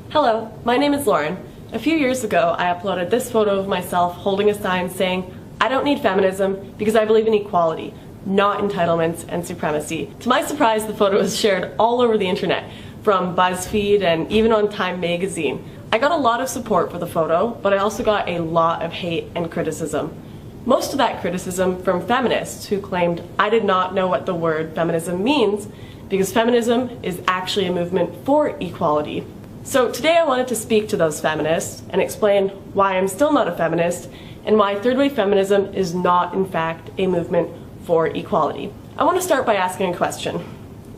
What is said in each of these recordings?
Hello, my name is Lauren. A few years ago, I uploaded this photo of myself holding a sign saying, "I don't need feminism because I believe in equality, not entitlements and supremacy." To my surprise, the photo was shared all over the internet, from BuzzFeed and even on Time magazine. I got a lot of support for the photo, but I also got a lot of hate and criticism. Most of that criticism from feminists who claimed I did not know what the word feminism means because feminism is actually a movement for equality. So today I wanted to speak to those feminists and explain why I'm still not a feminist and why third wave feminism is not in fact a movement for equality. I want to start by asking a question.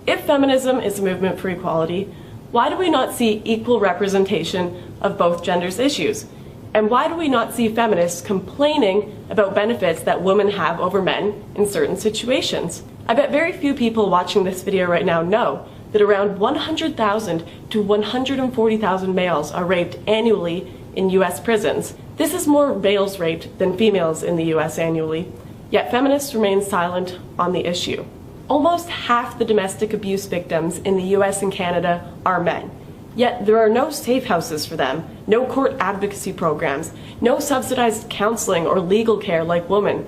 If feminism is a movement for equality, why do we not see equal representation of both genders' issues? And why do we not see feminists complaining about benefits that women have over men in certain situations? I bet very few people watching this video right now know that around 100,000 to 140,000 males are raped annually in US prisons. This is more males raped than females in the US annually, yet feminists remain silent on the issue. Almost half the domestic abuse victims in the US and Canada are men, yet there are no safe houses for them, no court advocacy programs, no subsidized counseling or legal care like women.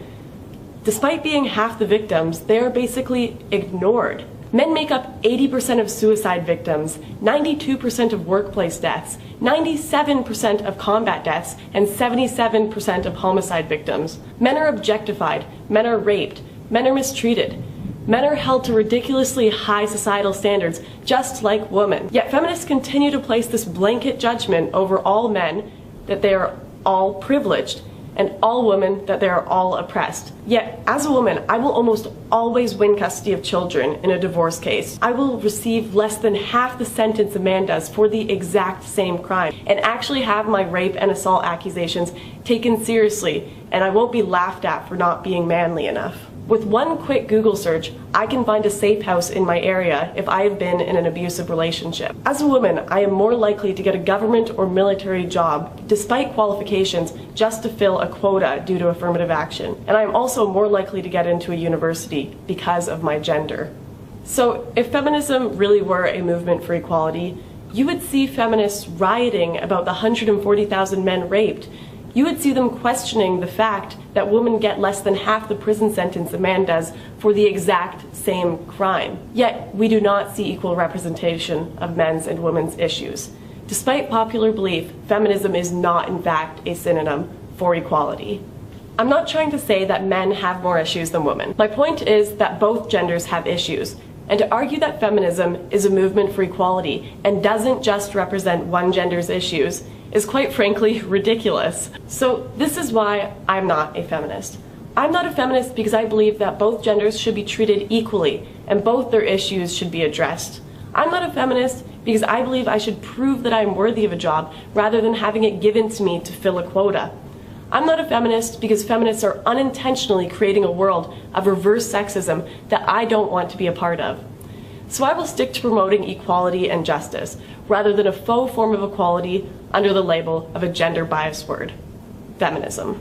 Despite being half the victims, they are basically ignored. Men make up 80% of suicide victims, 92% of workplace deaths, 97% of combat deaths, and 77% of homicide victims. Men are objectified, men are raped, men are mistreated. Men are held to ridiculously high societal standards, just like women. Yet feminists continue to place this blanket judgment over all men that they are all privileged, and all women that they are all oppressed. Yet, as a woman, I will almost always win custody of children in a divorce case. I will receive less than half the sentence a man does for the exact same crime, and actually have my rape and assault accusations taken seriously, and I won't be laughed at for not being manly enough. With one quick Google search, I can find a safe house in my area if I have been in an abusive relationship. As a woman, I am more likely to get a government or military job, despite qualifications, just to fill a quota due to affirmative action. And I am also more likely to get into a university because of my gender. So if feminism really were a movement for equality, you would see feminists rioting about the 140,000 men raped. You would see them questioning the fact that women get less than half the prison sentence a man does for the exact same crime. Yet, we do not see equal representation of men's and women's issues. Despite popular belief, feminism is not in fact a synonym for equality. I'm not trying to say that men have more issues than women. My point is that both genders have issues, and to argue that feminism is a movement for equality and doesn't just represent one gender's issues is quite frankly ridiculous. So this is why I'm not a feminist. I'm not a feminist because I believe that both genders should be treated equally and both their issues should be addressed. I'm not a feminist because I believe I should prove that I'm worthy of a job rather than having it given to me to fill a quota. I'm not a feminist because feminists are unintentionally creating a world of reverse sexism that I don't want to be a part of. So I will stick to promoting equality and justice, rather than a faux form of equality under the label of a gender-biased word, feminism.